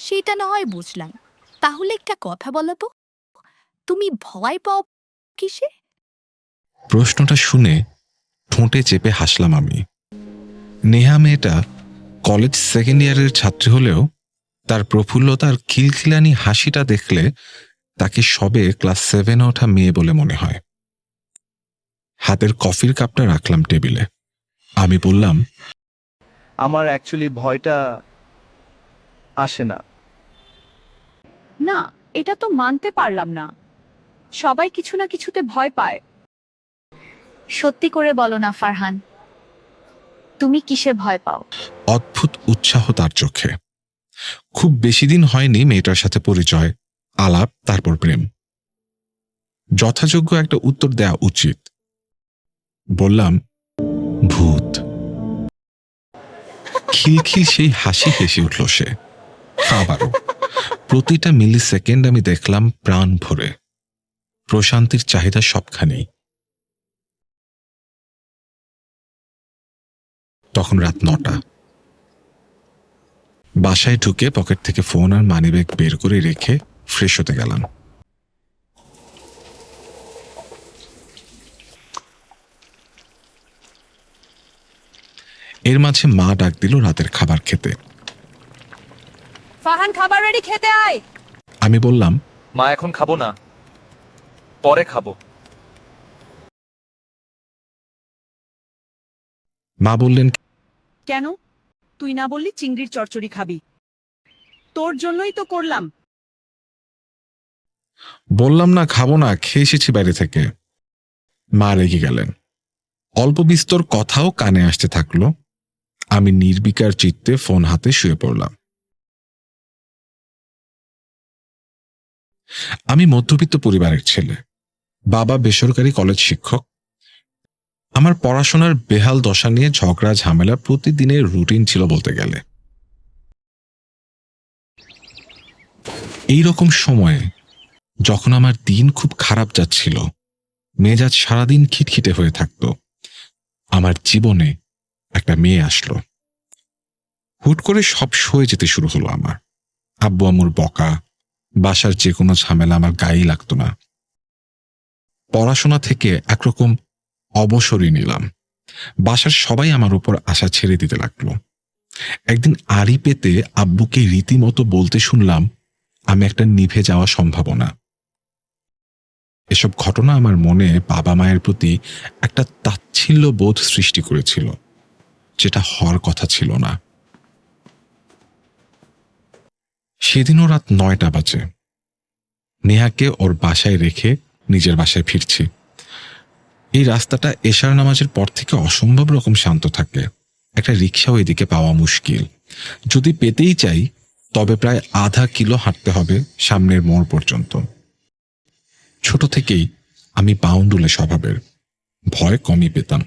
সেটা না হয় বুঝলাম, তাহলে একটা কথা বলো তো, তুমি ভয় পাও কিসে? প্রশ্নটা শুনে ঠোঁটে চেপে হাসলাম আমি। নেহা মেয়েটা কলেজ সেকেন্ড ইয়ারের ছাত্রী হলেও তার প্রফুল্লতার খিলখিলানি হাসিটা দেখলে তাকে সবে ক্লাস 7-এ ওঠা মেয়ে বলে মনে হয়। হাতের কফির কাপটা রাখলাম টেবিলে। আমি বললাম, আমার অ্যাকচুয়ালি ভয়টা আসে না। না, এটা তো মানতে পারলাম না। সবাই কিছু না কিছুতে ভয় পায়। সত্যি করে বলো না ফারহান, তুমি কিসে ভয় পাও? অদ্ভুত উৎসাহ তার চোখে। খুব বেশি দিন হয়নি মেয়েটার সাথে পরিচয়, আলাপ, তারপর প্রেম। যথাযোগ্য একটা উত্তর দেয়া উচিত। বললাম, ভূত। খিলখিল সেই হাসি হেসে উঠল সে। আবারও প্রতিটা মিলি সেকেন্ড আমি দেখলাম প্রাণ ভরে। প্রশান্তির চাহিদা সবখানেই। তখন রাত 9টা। বাসায় ঢুকে পকেট থেকে ফোন আর মানিব্যাগ বের করে রেখে ফ্রেশ হতে গেলাম। এর মাঝে মা ডাক দিল রাতের খাবার খেতে। ফারহান, খাবার রেডি, খেতে আয়। আমি বললাম, মা এখন খাবো না, পরে খাবো। মা বললেন, কেন? তুই না বললি চিংড়ির চচ্চড়ি খাবি? তোর জন্যই তো করলাম। বললাম না খাবো না, খেয়ে এসেছি বাইরে থেকে। মা রেগে গেলেন। অল্প বিস্তর কথাও কানে আসতে থাকলো। আমি নির্বিকার চিত্তে ফোন হাতে শুয়ে পড়লাম। আমি মধ্যবিত্ত পরিবারের ছেলে। বাবা বেসরকারি কলেজ শিক্ষক। আমার পড়াশোনার বেহাল দশা নিয়ে ঝগড়া ঝামেলা প্রতিদিনের রুটিন ছিল বলতে গেলে। এই রকম সময়ে যখন আমার দিন খুব খারাপ যাচ্ছিল, মেজাজ সারাদিন খিটখিটে হয়ে থাকতো, আমার জীবনে একটা মেয়ে আসলো। হুট করে সব সয়ে যেতে শুরু হলো আমার। আব্বু আম্মুর বকা, বাসার যে কোনো ঝামেলা আমার গায়েই লাগতো না। পড়াশোনা থেকে একরকম অবসরই নিলাম। বাসার সবাই আমার উপর আশা ছেড়ে দিতে লাগলো। একদিন আড়ি পেতে আব্বুকে রীতিমতো বলতে শুনলাম আমি একটা নিভে যাওয়া সম্ভাবনা। এসব ঘটনা আমার মনে বাবা মায়ের প্রতি একটা তাচ্ছিল্য বোধ সৃষ্টি করেছিল, যেটা হওয়ার কথা ছিল না। সেদিনও রাত 9টা বাজে। নেহাকে ওর বাসায় রেখে নিজের বাসায় ফিরছি। এই রাস্তাটা এশার নামাজের পর থেকে অসম্ভব রকম শান্ত থাকে। একটা রিক্সাও এদিকে পাওয়া মুশকিল। যদি পেতেই চাই তবে প্রায় আধা কিলো হাঁটতে হবে সামনের মোড় পর্যন্ত। ছোট থেকেই আমি বাউন্ডুলে স্বভাবের, ভয় কমই পেতাম।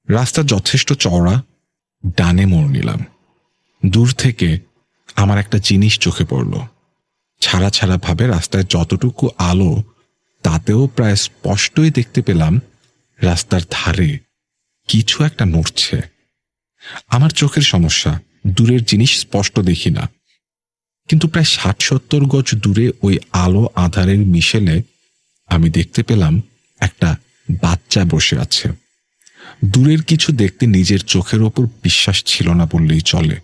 রাস্তা যথেষ্ট চওড়া, ডানে মোড় নিলাম। দূর থেকে আমার একটা জিনিস চোখে পড়ল। ছাড়া ছাড়া ভাবে রাস্তায় যতটুকু আলো, তাতেও প্রায় স্পষ্টই দেখতে পেলাম রাস্তার ধারে কিছু একটা নড়ছে। আমার চোখের সমস্যা, দূরের জিনিস স্পষ্ট দেখি না, কিন্তু প্রায় 60-70 গজ দূরে ওই আলো আধারের মিশেলে আমি দেখতে পেলাম একটা বাচ্চা বসে আছে। দূরের কিছু দেখতে নিজের চোখের ওপর বিশ্বাস ছিল না বললেই চলে,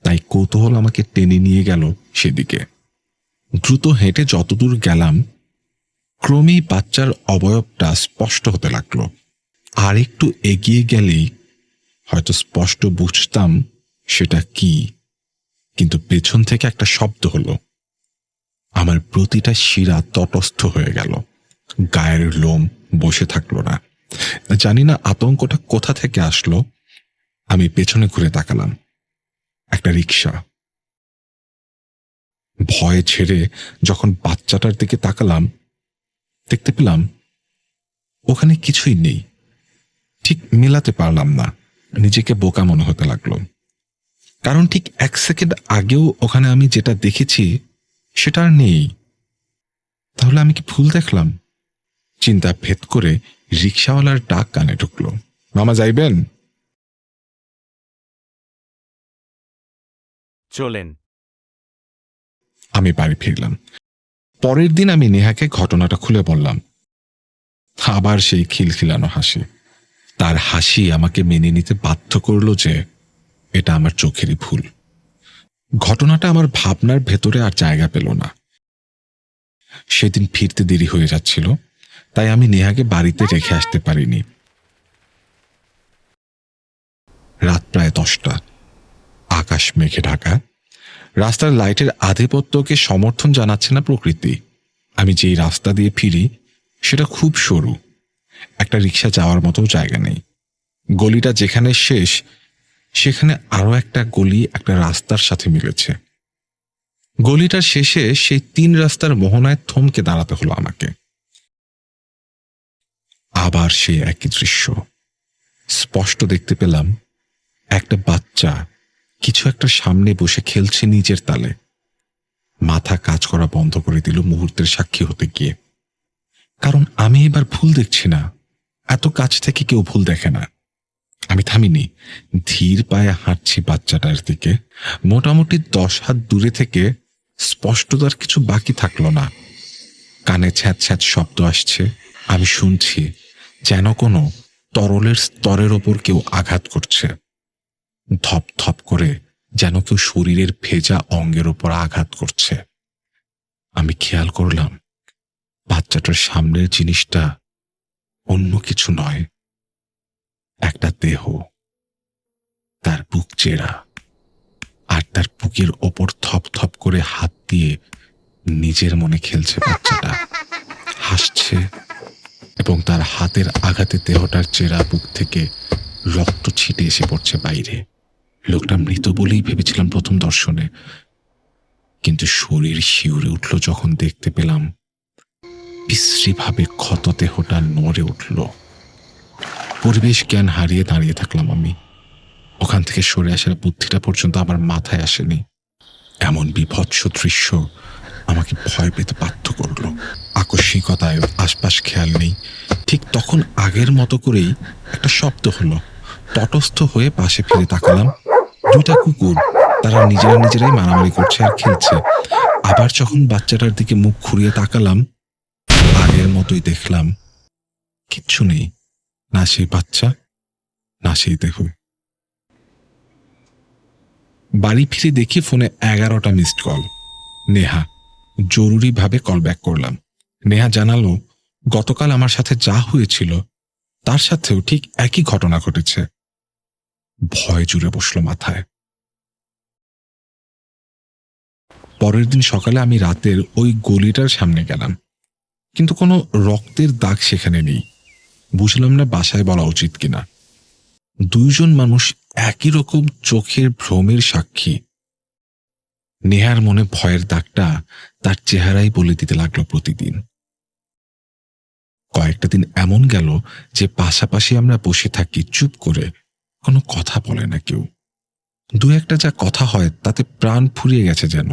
তাই কৌতূহল আমাকে টেনে নিয়ে গেল সেদিকে। দ্রুত হেঁটে যতদূর গেলাম, ক্রমেই বাচ্চার অবয়বটা স্পষ্ট হতে লাগলো। আর একটু এগিয়ে গেলেই হয়তো স্পষ্ট বুঝতাম সেটা কি। কিন্তু পেছন থেকে একটা শব্দ হলো। আমার প্রতিটা শিরা তটস্থ হয়ে গেল, গায়ের লোম বসে থাকলো না। জানি না আতঙ্কটা কোথা থেকে আসলো। আমি পেছনে ঘুরে তাকালাম। একটা রিক্সা। ভয়ে ছেড়ে যখন বাচ্চাটার দিকে তাকালাম, দেখতে পেলাম ওখানে কিছুই নেই। ঠিক মেলাতে পারলাম না, নিজেকে বোকা মনে হতে লাগলো। কারণ ঠিক 1 সেকেন্ড আগেও ওখানে আমি যেটা দেখেছি সেটা আর নেই। তাহলে আমি কি ভুল দেখলাম? চিন্তা ভেদ করে রিক্সাওয়ালার ডাক কানে ঢুকলো, মামা যাইবেন? চলেন। আমি বাড়ি ফিরলাম। পরের দিন আমি নেহাকে ঘটনাটা খুলে বললাম। আবার সেই খিলখিলানো হাসি। তার হাসি আমাকে মেনে নিতে বাধ্য করল যে এটা আমার চোখেরই ভুল। ঘটনাটা আমার ভাবনার ভেতরে আর জায়গা পেল না। সেদিন ফিরতে দেরি হয়ে যাচ্ছিল, তাই আমি নেহাকে বাড়িতে রেখে আসতে পারিনি। রাত প্রায় 10টা, আকাশ মেঘে ঢাকা। রাস্তার লাইটের আধিপত্যকে সমর্থন জানাচ্ছে না প্রকৃতি। আমি যেই রাস্তা দিয়ে ফিরি সেটা খুব সরু, একটা রিক্সা যাওয়ার মতো জায়গা নেই। গলিটা যেখানে শেষ সেখানে আরো একটা গলি একটা রাস্তার সাথে মিলেছে। গলিটার শেষে সেই 3 রাস্তার মোহনায় থমকে দাঁড়াতে হলো আমাকে। আবার সেই একই দৃশ্য স্পষ্ট দেখতে পেলাম। একটা বাচ্চা কিছু একটা সামনে বসে খেলছে নিজের তালে। মাথা কাজ করা বন্ধ করে দিল মুহূর্তের সাক্ষী হতে গিয়ে। কারণ আমি এবার ভুল দেখছি না। এত কাছ থেকে কেউ ভুল দেখে না। আমি থামিনি, ধীর পায়ে হাঁটছি বাচ্চাটার দিকে। মোটামুটি 10 হাত দূরে থেকে স্পষ্টতার কিছু বাকি থাকলো না। কানে ছ্যাঁচ ছ্যাঁচ শব্দ আসছে। আমি শুনছি যেন কোনো তরলের স্তরের ওপর কেউ আঘাত করছে। ধপ ধপ করে যেন কেউ শরীরের ভেজা অঙ্গের ওপর আঘাত করছে। আমি খেয়াল করলাম বাচ্চাটার সামনের জিনিসটা অন্য কিছু নয়, একটা দেহ। তার বুক চেরা, আর তার বুকের ওপর থপ থপ করে হাত দিয়ে নিজের মনে খেলছে বাচ্চাটা, হাসছে, এবং তার হাতের আঘাতে দেহটার চেরা বুক থেকে রক্ত ছিটে এসে পড়ছে বাইরে। লোকটা মৃত বলেই ভেবেছিলাম প্রথম দর্শনে, কিন্তু শরীর শিউরে উঠল যখন দেখতে পেলাম বিশ্রীভাবে ক্ষত দেহটা নড়ে উঠল। পরিবেশ জ্ঞান হারিয়ে দাঁড়িয়ে থাকলাম আমি। ওখান থেকে সরে আসার বুদ্ধিটা পর্যন্ত আমার মাথায় আসেনি। এমন বিভৎস দৃশ্য আমাকে ভয় পেতে বাধ্য করল। আকস্মিকতায় আশপাশ খেয়াল নেই। ঠিক তখন আগের মতো করেই একটা শব্দ হলো। তটস্থ হয়ে পাশে ফিরে তাকালাম। 2টা কুকুর, তারা নিজেরা নিজেরাই মারামারি করছে আর খেলছে। আবার যখন বাচ্চাটার দিকে মুখ ঘুরিয়ে তাকালাম, আগের মতোই দেখলাম কিচ্ছু নেই। না সেই বাচ্চা, না সেই দেহ। বাড়ি ফিরে দেখি ফোনে 11টা মিসড কল। নেহা। জরুরিভাবে কল ব্যাক করলাম। নেহা জানালো গতকাল আমার সাথে যা হয়েছিল তার সাথেও ঠিক একই ঘটনা ঘটেছে। ভয় জুড়ে বসলো মাথায়। পরের দিন সকালে আমি রাতের ওই গলিটার সামনে গেলাম, কিন্তু কোনো রক্তের দাগ সেখানে নেই। বুঝলাম না বাসায় বলা উচিত কিনা। 2 জন মানুষ একই রকম চোখের ভ্রমের সাক্ষী। নেহার মনে ভয়ের দাগটা তার চেহারাই বলে দিতে লাগলো প্রতিদিন। কয়েকটা দিন এমন গেল যে পাশাপাশি আমরা বসে থাকি চুপ করে, কোনো কথা বলে না কেউ। 2-1টা যা কথা হয় তাতে প্রাণ ফুরিয়ে গেছে যেন।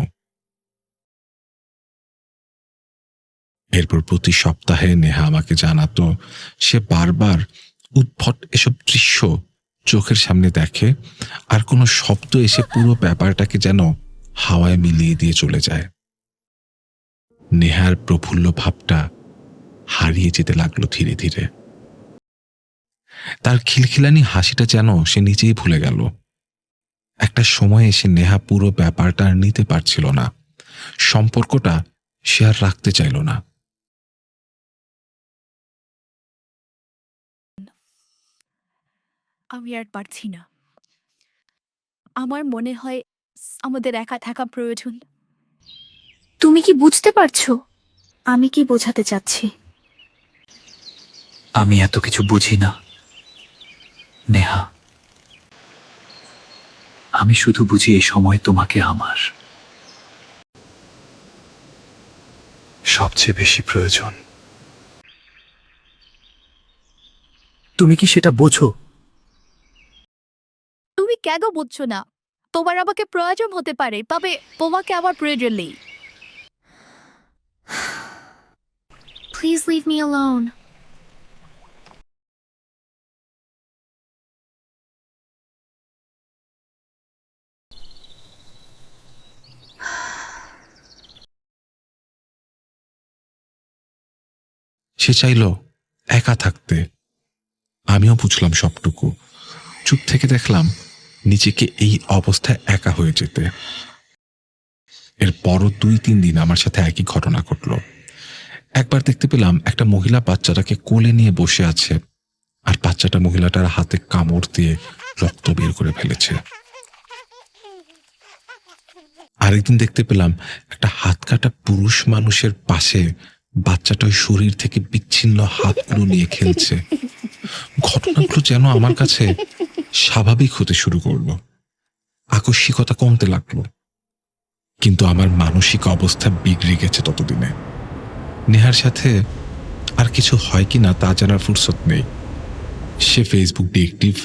এরপর প্রতি সপ্তাহে নেহা আমাকে জানাতো সে বারবার উদ্ভট এসব দৃশ্য চোখের সামনে দেখে, আর কোনো শব্দ এসে পুরো ব্যাপারটাকে যেন হাওয়ায় মিলিয়ে দিয়ে চলে যায়। নেহার প্রফুল্ল ভাবটা হারিয়ে যেতে লাগলো ধীরে ধীরে। তার খিলখিলানি হাসিটা যেন সে নিজেই ভুলে গেল। একটা সময় এসে নেহা পুরো ব্যাপারটা আর নিতে পারছিল না। সম্পর্কটা সে আর রাখতে চাইল না। আমি আর পারছি না। আমার মনে হয় আমাদের একা থাকা প্রয়োজন। তুমি কি বুঝতে পারছো আমি কি বোঝাতে চাচ্ছি? আমি এত কিছু বুঝি না নেহা। আমি শুধু বুঝি এই সময় তোমাকে আমার সবচেয়ে বেশি প্রয়োজন। তুমি কি সেটা বোঝো? তুমি কেন বুঝছো না? তোমার আমাকে প্রয়োজন হতে পারে, তবে তোমাকে আমার প্রয়োজন নেই। Please leave me alone. সে চাইল একা থাকতে। আমিও বুঝলাম সবটুকু। চুপ থেকে দেখলাম নিজেকে এই অবস্থায় একা হয়ে যেতে। এর পরও 2-3 দিন আমার সাথে একই ঘটনা ঘটল। একবার দেখতে পেলাম একটা মহিলা বাচ্চাটাকে কোলে নিয়ে বসে আছে, আর বাচ্চাটা মহিলাটার হাতে কামড় দিয়ে রক্ত বের করে ফেলেছে। আরেকদিন দেখতে পেলাম একটা হাত কাটা পুরুষ মানুষের পাশে বাচ্চাটা ওই শরীর থেকে বিচ্ছিন্ন হাতগুলো নিয়ে খেলছে। ঘটনাগুলো যেন আমার কাছে স্বাভাবিক হতে শুরু করলো, আকস্মিকতা কমতে লাগলো। কিন্তু আমার মানসিক অবস্থা বিগড়ে গেছে ততদিনে। নেহার সাথে আর কিছু হয় কি না তা জানার ফুরসত নেই। সে ফেসবুক ডিএক্টিভ,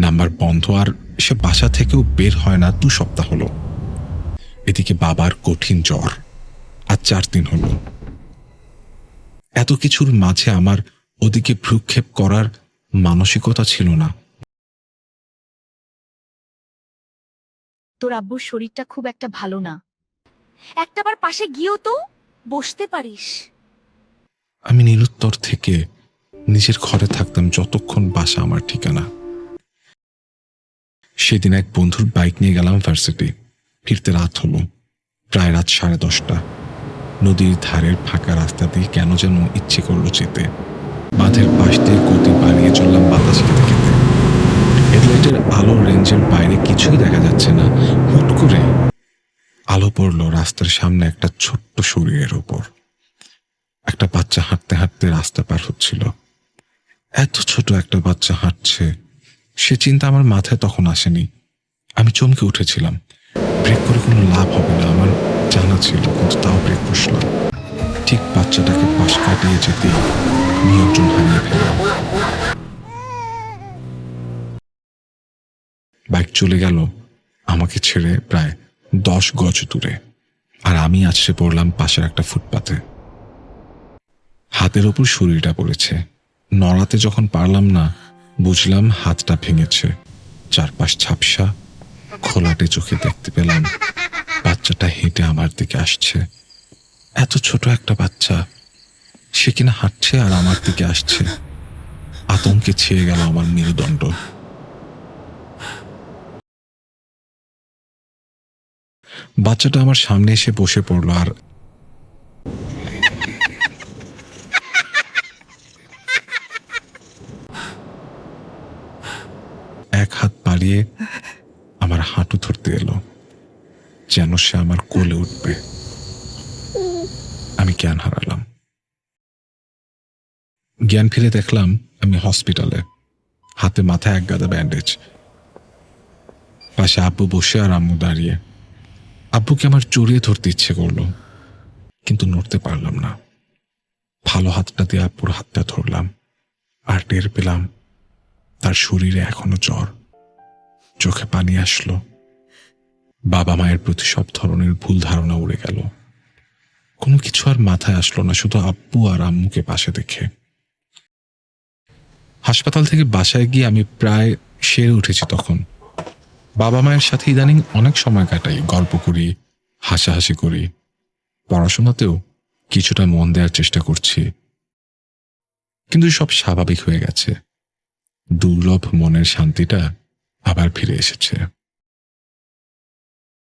নাম্বার বন্ধ, আর সে বাসা থেকেও বের হয় না 2 সপ্তাহ হলো। এদিকে বাবার কঠিন জ্বর, আর 4 দিন হলো। এত কিছুর মাঝে আমার ওদিকে ভ্রুক্ষেপ করার মানসিকতা ছিল না। তোর আব্বুর শরীরটা খুব একটা ভালো না, একটাবার পাশে গিয়েও তো বসতে পারিস। আমি নিরুত্তর থেকে নিজের ঘরে থাকতাম যতক্ষণ বাসা আমার ঠিকানা। সেদিন এক বন্ধুর বাইক নিয়ে গেলাম ভার্সিটি। ফিরতে রাত হলো, প্রায় রাত 10:30। নদীর ধারের ফাঁকা রাস্তা দিয়ে কেন যেন ইচ্ছে করলো যেতে। বাঁধের পাশ দিয়ে গতি বাড়িয়ে চললাম বাতাস খেতে খেতে। হেডলাইটের আলো রেঞ্জের বাইরে কিছুই দেখা যাচ্ছে না। হুট করে আলো পড়লো রাস্তার সামনে একটা ছোট্ট শরীরের ওপর। একটা বাচ্চা হাঁটতে হাঁটতে রাস্তা পার হচ্ছিল। এত ছোট একটা বাচ্চা হাঁটছে, সে চিন্তা আমার মাথায় তখন আসেনি। আমি চমকে উঠেছিলাম। ব্রেক করে কোনো লাভ হবে না আমার জানা ছিল, কিন্তু তাও ব্রেক কষলাম। ঠিক বাচ্চাটাকে পাশ কাটিয়ে যেতে নিয়ন্ত্রণ হারিয়ে ফেললাম। বাইক চলে গেল আমাকে ছেড়ে প্রায় 10 গজ দূরে, আর আমি আছড়ে পড়লাম পাশের একটা ফুটপাতে। হাতের ওপর শরীরটা পড়েছে। নড়াতে যখন পারলাম না, বুঝলাম হাতটা ভেঙেছে। চারপাশ ঝাপসা। খোলাটে চোখে দেখতে পেলাম বাচ্চাটা হেঁটে আমার দিকে আসছে। এত ছোট একটা বাচ্চা, সে কিনা হাঁটছে আর আমার দিকে আসছে। আতঙ্কে ছেয়ে গেল আমার মেরুদণ্ড। বাচ্চাটা আমার সামনে এসে বসে পড়ল, আর এক হাত বাড়িয়ে আমার হাঁটু ধরতে এলো, যেন সে আমার কোলে উঠবে। আমি জ্ঞান হারালাম। জ্ঞান ফিরে দেখলাম আমি হসপিটালে, হাতে মাথায় এক গাদা ব্যান্ডেজ। পাশে আব্বু বসে আর আম্মু দাঁড়িয়ে। আব্বুকে আমার জড়িয়ে ধরতে ইচ্ছে করলো, কিন্তু নড়তে পারলাম না। ভালো হাতটা দিয়ে আব্বুর হাতটা ধরলাম, আর টের পেলাম তার শরীরে এখনো জ্বর। চোখে পানি আসলো। বাবা মায়ের প্রতি সব ধরনের ভুল ধারণা উড়ে গেল। কোনো কিছু আর মাথায় আসলো না, শুধু আব্বু আর আম্মুকে পাশে দেখে। হাসপাতাল থেকে বাসায় গিয়ে আমি প্রায় সেরে উঠেছি তখন। বাবা মায়ের সাথে ইদানিং অনেক সময় কাটাই, গল্প করি, হাসাহাসি করি। পড়াশোনাতেও কিছুটা মন দেওয়ার চেষ্টা করছি, কিন্তু সব স্বাভাবিক হয়ে গেছে। দুর্লভ মনের শান্তিটা আবার ফিরে এসেছে।